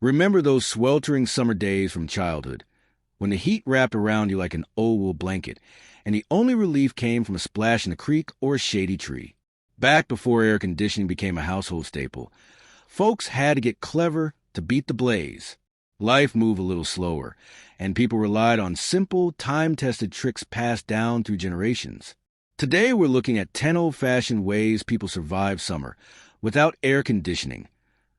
Remember those sweltering summer days from childhood, when the heat wrapped around you like an old wool blanket, and the only relief came from a splash in a creek or a shady tree? Back before air conditioning became a household staple, folks had to get clever to beat the blaze. Life moved a little slower, and people relied on simple, time-tested tricks passed down through generations. Today we're looking at 10 old-fashioned ways people survived summer without air conditioning,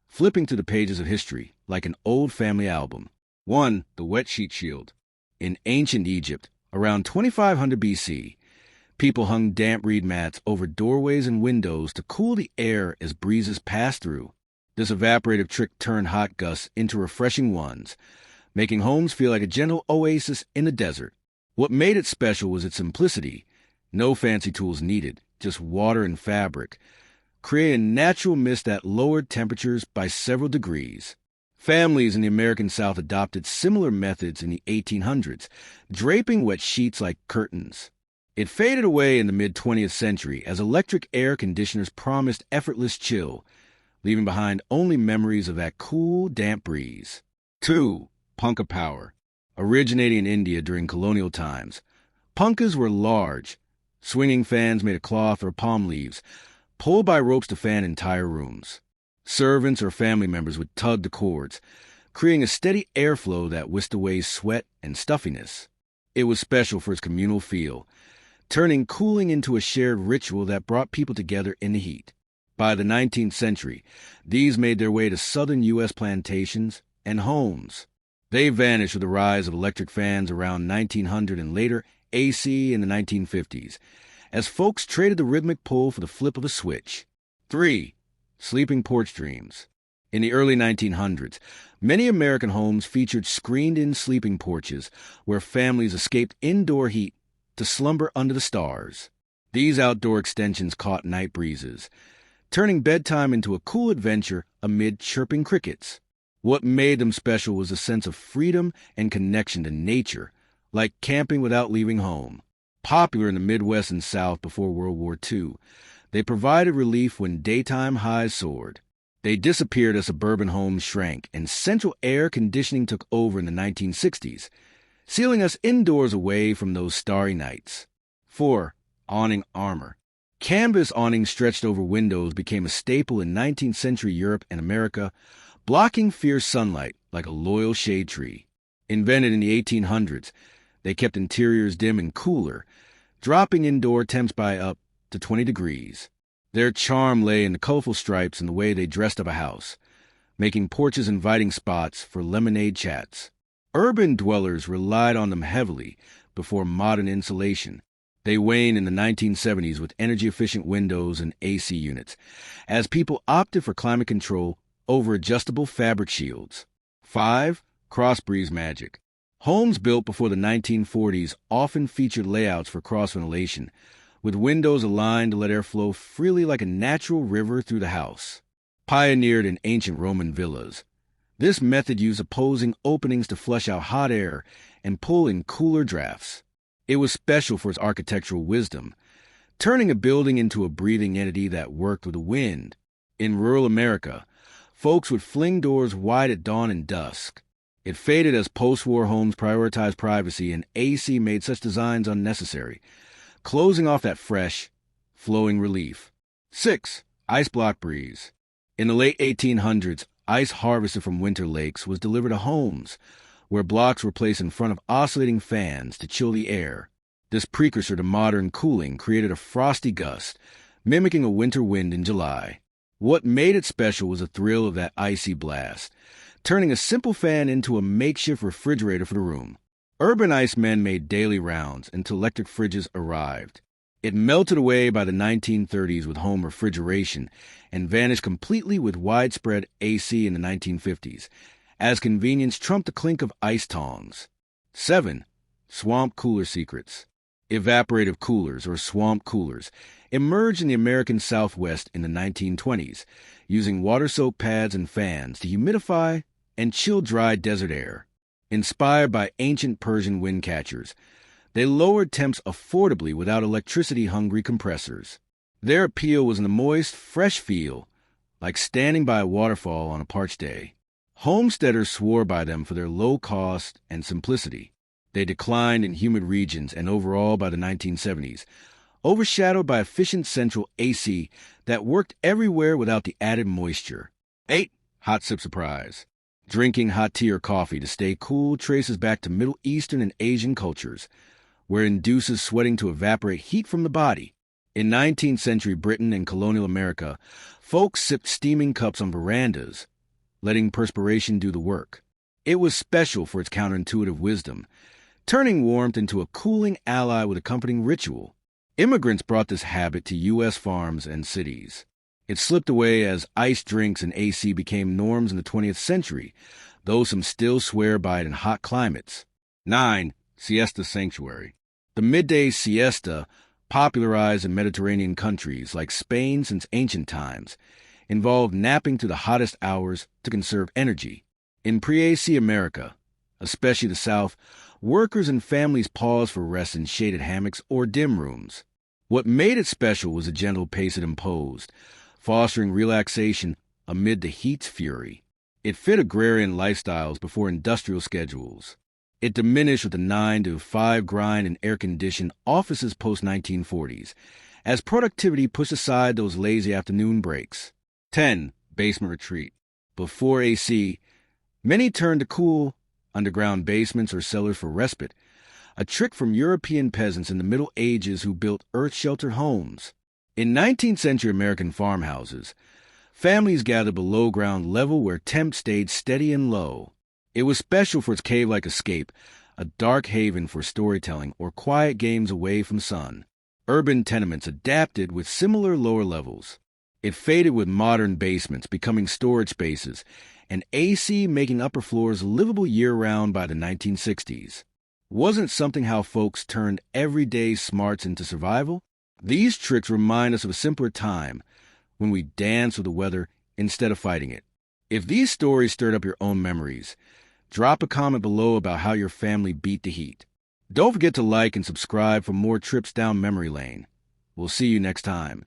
flipping through the pages of history like an old family album. 1. The wet sheet shield. In ancient Egypt, around 2500 BC, people hung damp reed mats over doorways and windows to cool the air as breezes passed through. This evaporative trick turned hot gusts into refreshing ones, making homes feel like a gentle oasis in the desert. What made it special was its simplicity. No fancy tools needed, just water and fabric, creating natural mist that lowered temperatures by several degrees. Families in the American South adopted similar methods in the 1800s, draping wet sheets like curtains. It faded away in the mid-20th century as electric air conditioners promised effortless chill, leaving behind only memories of that cool, damp breeze. 2. Punkah power. Originating in India during colonial times, punkahs were large, swinging fans made of cloth or palm leaves, pulled by ropes to fan entire rooms. Servants or family members would tug the cords, creating a steady airflow that whisked away sweat and stuffiness. It was special for its communal feel, turning cooling into a shared ritual that brought people together in the heat. By the 19th century, these made their way to southern U.S. plantations and homes. They vanished with the rise of electric fans around 1900 and later AC in the 1950s, as folks traded the rhythmic pull for the flip of a switch. 3. Sleeping porch dreams. In the early 1900s, many American homes featured screened-in sleeping porches where families escaped indoor heat to slumber under the stars. These outdoor extensions caught night breezes, turning bedtime into a cool adventure amid chirping crickets. What made them special was a sense of freedom and connection to nature, like camping without leaving home. Popular in the Midwest and South before World War II, they provided relief when daytime highs soared. They disappeared as suburban homes shrank and central air conditioning took over in the 1960s, sealing us indoors away from those starry nights. 4. Awning armor. Canvas awnings stretched over windows became a staple in 19th century Europe and America, blocking fierce sunlight like a loyal shade tree. Invented in the 1800s, they kept interiors dim and cooler, dropping indoor temps by up to 20 degrees. Their charm lay in the colorful stripes and the way they dressed up a house, making porches inviting spots for lemonade chats. Urban dwellers relied on them heavily before modern insulation. They waned in the 1970s with energy-efficient windows and AC units, as people opted for climate control over adjustable fabric shields. 5. Cross-breeze magic. Homes built before the 1940s often featured layouts for cross-ventilation, with windows aligned to let air flow freely like a natural river through the house. Pioneered in ancient Roman villas, this method used opposing openings to flush out hot air and pull in cooler drafts. It was special for its architectural wisdom, turning a building into a breathing entity that worked with the wind. In rural America, folks would fling doors wide at dawn and dusk. It faded as post-war homes prioritized privacy and AC made such designs unnecessary, closing off that fresh, flowing relief. 6. Ice block breeze. In the late 1800s, ice harvested from winter lakes was delivered to homes, where blocks were placed in front of oscillating fans to chill the air. This precursor to modern cooling created a frosty gust, mimicking a winter wind in July. What made it special was the thrill of that icy blast, turning a simple fan into a makeshift refrigerator for the room. Urban ice men made daily rounds until electric fridges arrived. It melted away by the 1930s with home refrigeration and vanished completely with widespread AC in the 1950s, as convenience trumped the clink of ice tongs. 7. Swamp cooler secrets. Evaporative coolers, or swamp coolers, emerged in the American Southwest in the 1920s, using water-soaked pads and fans to humidify and chill dry desert air. Inspired by ancient Persian wind catchers, they lowered temps affordably without electricity-hungry compressors. Their appeal was in the moist, fresh feel, like standing by a waterfall on a parched day. Homesteaders swore by them for their low cost and simplicity. They declined in humid regions and overall by the 1970s, overshadowed by efficient central AC that worked everywhere without the added moisture. 8. Hot sip surprise. Drinking hot tea or coffee to stay cool traces back to Middle Eastern and Asian cultures, where it induces sweating to evaporate heat from the body. In 19th century Britain and colonial America, folks sipped steaming cups on verandas, letting perspiration do the work. It was special for its counterintuitive wisdom, turning warmth into a cooling ally with accompanying ritual. Immigrants brought this habit to U.S. farms and cities. It slipped away as iced drinks and AC became norms in the 20th century, though some still swear by it in hot climates. 9. Siesta sanctuary. The midday siesta, popularized in Mediterranean countries like Spain since ancient times, involved napping to the hottest hours to conserve energy. In pre-AC America, especially the South, workers and families paused for rest in shaded hammocks or dim rooms. What made it special was the gentle pace it imposed, fostering relaxation amid the heat's fury. It fit agrarian lifestyles before industrial schedules. It diminished with the 9 to 5 grind in air-conditioned offices post-1940s, as productivity pushed aside those lazy afternoon breaks. 10. Basement retreat. Before AC, many turned to cool, underground basements or cellars for respite, a trick from European peasants in the Middle Ages who built earth-sheltered homes. In 19th century American farmhouses, families gathered below ground level where temps stayed steady and low. It was special for its cave-like escape, a dark haven for storytelling or quiet games away from sun. Urban tenements adapted with similar lower levels. It faded with modern basements becoming storage spaces, and AC making upper floors livable year-round by the 1960s. Wasn't something how folks turned everyday smarts into survival? These tricks remind us of a simpler time, when we danced with the weather instead of fighting it. If these stories stirred up your own memories, drop a comment below about how your family beat the heat. Don't forget to like and subscribe for more trips down memory lane. We'll see you next time.